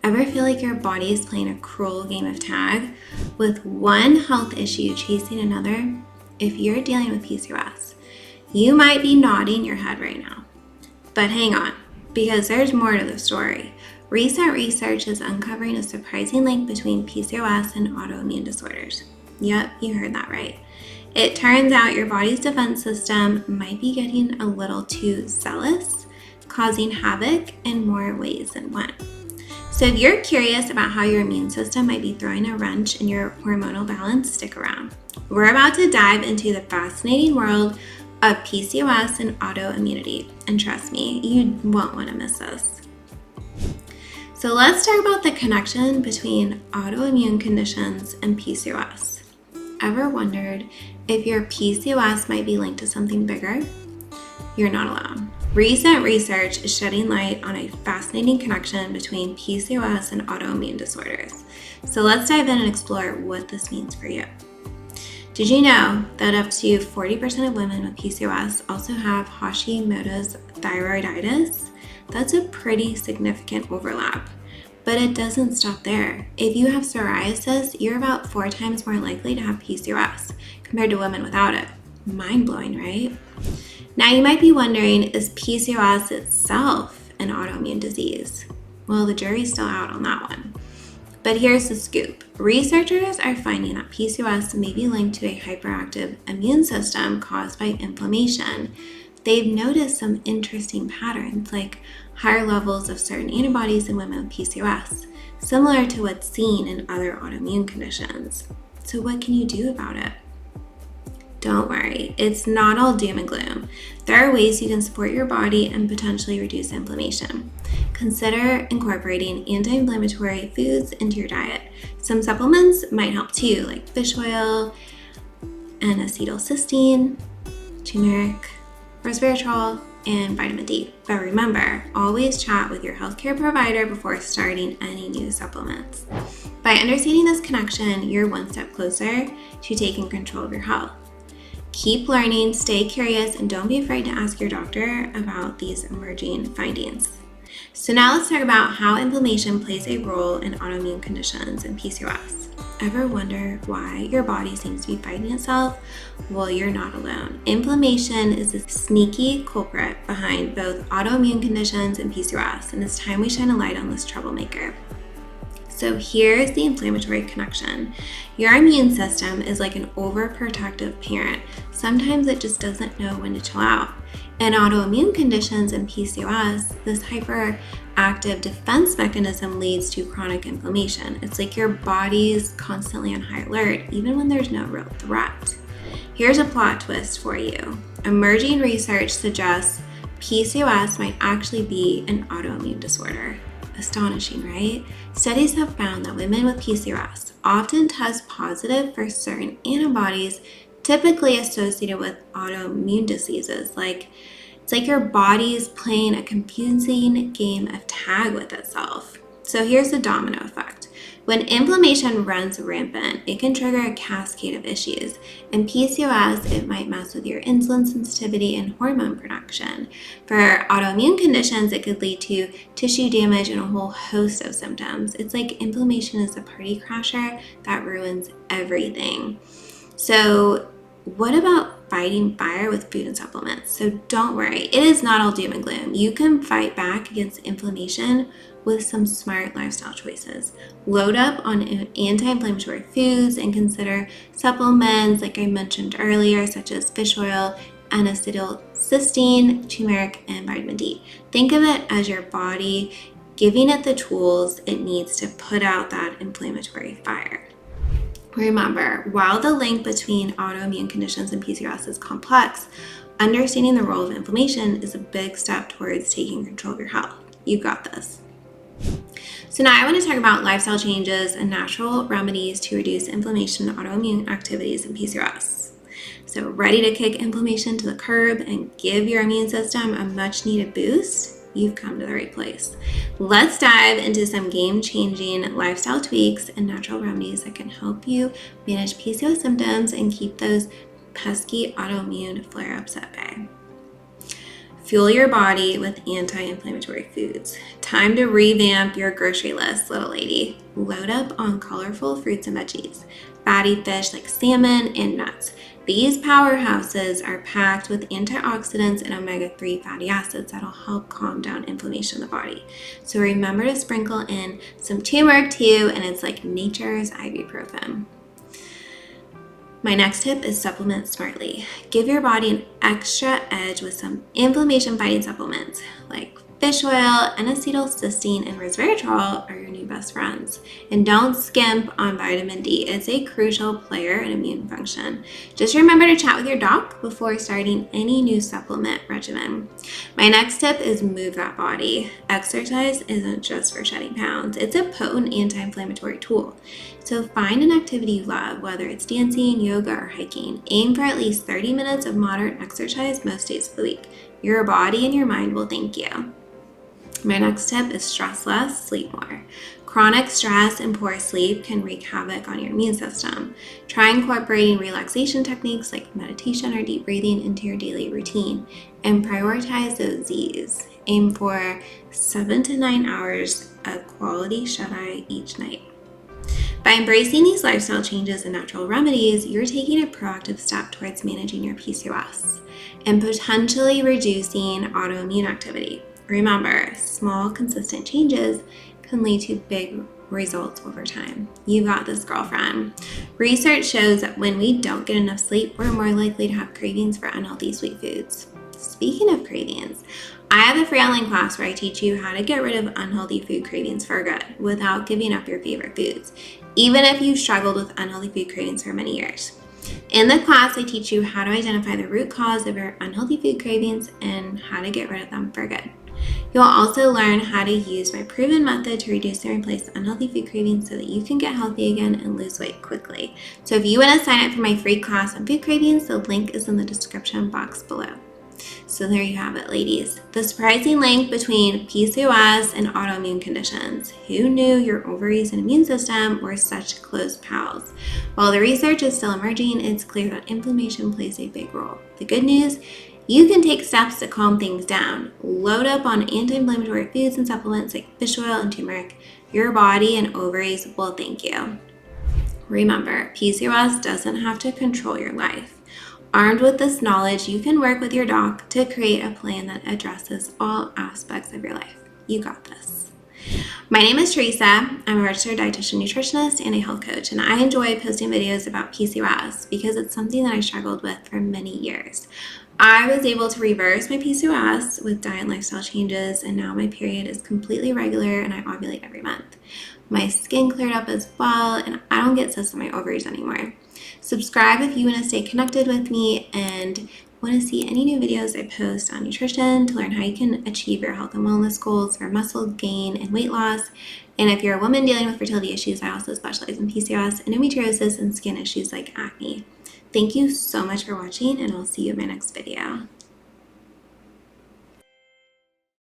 Ever feel like your body is playing a cruel game of tag with one health issue chasing another? If you're dealing with PCOS, you might be nodding your head right now. But hang on, because there's more to the story. Recent research is uncovering a surprising link between PCOS and autoimmune disorders. Yep, you heard that right. It turns out your body's defense system might be getting a little too zealous, causing havoc in more ways than one. So if you're curious about how your immune system might be throwing a wrench in your hormonal balance, stick around. We're about to dive into the fascinating world of PCOS and autoimmunity. And trust me, you won't want to miss this. So let's talk about the connection between autoimmune conditions and PCOS. Ever wondered if your PCOS might be linked to something bigger? You're not alone. Recent research is shedding light on a fascinating connection between PCOS and autoimmune disorders. So let's dive in and explore what this means for you. Did you know that up to 40% of women with PCOS also have Hashimoto's thyroiditis? That's a pretty significant overlap. But it doesn't stop there. If you have psoriasis, you're about 4 times more likely to have PCOS compared to women without it. Mind-blowing, right? Now you might be wondering, is PCOS itself an autoimmune disease? Well, the jury's still out on that one. But here's the scoop. Researchers are finding that PCOS may be linked to a hyperactive immune system caused by inflammation. They've noticed some interesting patterns, like higher levels of certain antibodies in women with PCOS, similar to what's seen in other autoimmune conditions. So what can you do about it? Don't worry, it's not all doom and gloom. There are ways you can support your body and potentially reduce inflammation. Consider incorporating anti-inflammatory foods into your diet. Some supplements might help too, like fish oil, N-acetylcysteine, turmeric, resveratrol, and vitamin D. But remember, always chat with your healthcare provider before starting any new supplements. By understanding this connection, you're one step closer to taking control of your health. Keep learning, stay curious, and don't be afraid to ask your doctor about these emerging findings. So now let's talk about how inflammation plays a role in autoimmune conditions and PCOS. Ever wonder why your body seems to be fighting itself? Well, you're not alone. Inflammation is a sneaky culprit behind both autoimmune conditions and PCOS, and it's time we shine a light on this troublemaker. So here's the inflammatory connection. Your immune system is like an overprotective parent. Sometimes it just doesn't know when to chill out. In autoimmune conditions and PCOS, this hyperactive defense mechanism leads to chronic inflammation. It's like your body's constantly on high alert, even when there's no real threat. Here's a plot twist for you. Emerging research suggests PCOS might actually be an autoimmune disorder. Astonishing, right? Studies have found that women with PCOS often test positive for certain antibodies typically associated with autoimmune diseases. It's like your body's playing a confusing game of tag with itself. So here's the domino effect. When inflammation runs rampant, it can trigger a cascade of issues. In PCOS, it might mess with your insulin sensitivity and hormone production. For autoimmune conditions, it could lead to tissue damage and a whole host of symptoms. It's like inflammation is a party crasher that ruins everything. So what about fighting fire with food and supplements? So don't worry, it is not all doom and gloom. You can fight back against inflammation with some smart lifestyle choices. Load up on anti-inflammatory foods and consider supplements like I mentioned earlier, such as fish oil, N-acetylcysteine, turmeric, and vitamin D. Think of it as your body giving it the tools it needs to put out that inflammatory fire. Remember, while the link between autoimmune conditions and PCOS is complex, understanding the role of inflammation is a big step towards taking control of your health. You've got this. So now I want to talk about lifestyle changes and natural remedies to reduce inflammation and autoimmune activities in PCOS. So ready to kick inflammation to the curb and give your immune system a much needed boost? You've come to the right place. Let's dive into some game-changing lifestyle tweaks and natural remedies that can help you manage PCOS symptoms and keep those pesky autoimmune flare-ups at bay. Fuel your body with anti-inflammatory foods. Time to revamp your grocery list, little lady. Load up on colorful fruits and veggies, fatty fish like salmon and nuts. These powerhouses are packed with antioxidants and omega-3 fatty acids that'll help calm down inflammation in the body. So remember to sprinkle in some turmeric too, and it's like nature's ibuprofen. My next tip is supplement smartly. Give your body an extra edge with some inflammation-fighting supplements like fish oil, N-acetylcysteine, and resveratrol are your new best friends. And don't skimp on vitamin D. It's a crucial player in immune function. Just remember to chat with your doc before starting any new supplement regimen. My next tip is move that body. Exercise isn't just for shedding pounds. It's a potent anti-inflammatory tool. So find an activity you love, whether it's dancing, yoga, or hiking. Aim for at least 30 minutes of moderate exercise most days of the week. Your body and your mind will thank you. My next tip is stress less, sleep more. Chronic stress and poor sleep can wreak havoc on your immune system. Try incorporating relaxation techniques like meditation or deep breathing into your daily routine and prioritize those Z's. Aim for 7 to 9 hours of quality shut-eye each night. By embracing these lifestyle changes and natural remedies, you're taking a proactive step towards managing your PCOS and potentially reducing autoimmune activity. Remember, small, consistent changes can lead to big results over time. You got this, girlfriend. Research shows that when we don't get enough sleep, we're more likely to have cravings for unhealthy sweet foods. Speaking of cravings, I have a free online class where I teach you how to get rid of unhealthy food cravings for good without giving up your favorite foods, even if you've struggled with unhealthy food cravings for many years. In the class, I teach you how to identify the root cause of your unhealthy food cravings and how to get rid of them for good. You'll also learn how to use my proven method to reduce and replace unhealthy food cravings so that you can get healthy again and lose weight quickly. So if you want to sign up for my free class on food cravings, the link is in the description box below. So there you have it, ladies. The surprising link between PCOS and autoimmune conditions. Who knew your ovaries and immune system were such close pals? While the research is still emerging, it's clear that inflammation plays a big role. The good news, you can take steps to calm things down. Load up on anti-inflammatory foods and supplements like fish oil and turmeric. Your body and ovaries will thank you. Remember, PCOS doesn't have to control your life. Armed with this knowledge, you can work with your doc to create a plan that addresses all aspects of your life. You got this. My name is Teresa. I'm a registered dietitian nutritionist and a health coach, and I enjoy posting videos about PCOS because it's something that I struggled with for many years. I was able to reverse my PCOS with diet and lifestyle changes, and now my period is completely regular and I ovulate every month. My skin cleared up as well, and I don't get cysts on my ovaries anymore. Subscribe if you want to stay connected with me and want to see any new videos I post on nutrition to learn how you can achieve your health and wellness goals for muscle gain and weight loss. And if you're a woman dealing with fertility issues, I also specialize in PCOS, endometriosis, and skin issues like acne. Thank you so much for watching, and I'll see you in my next video.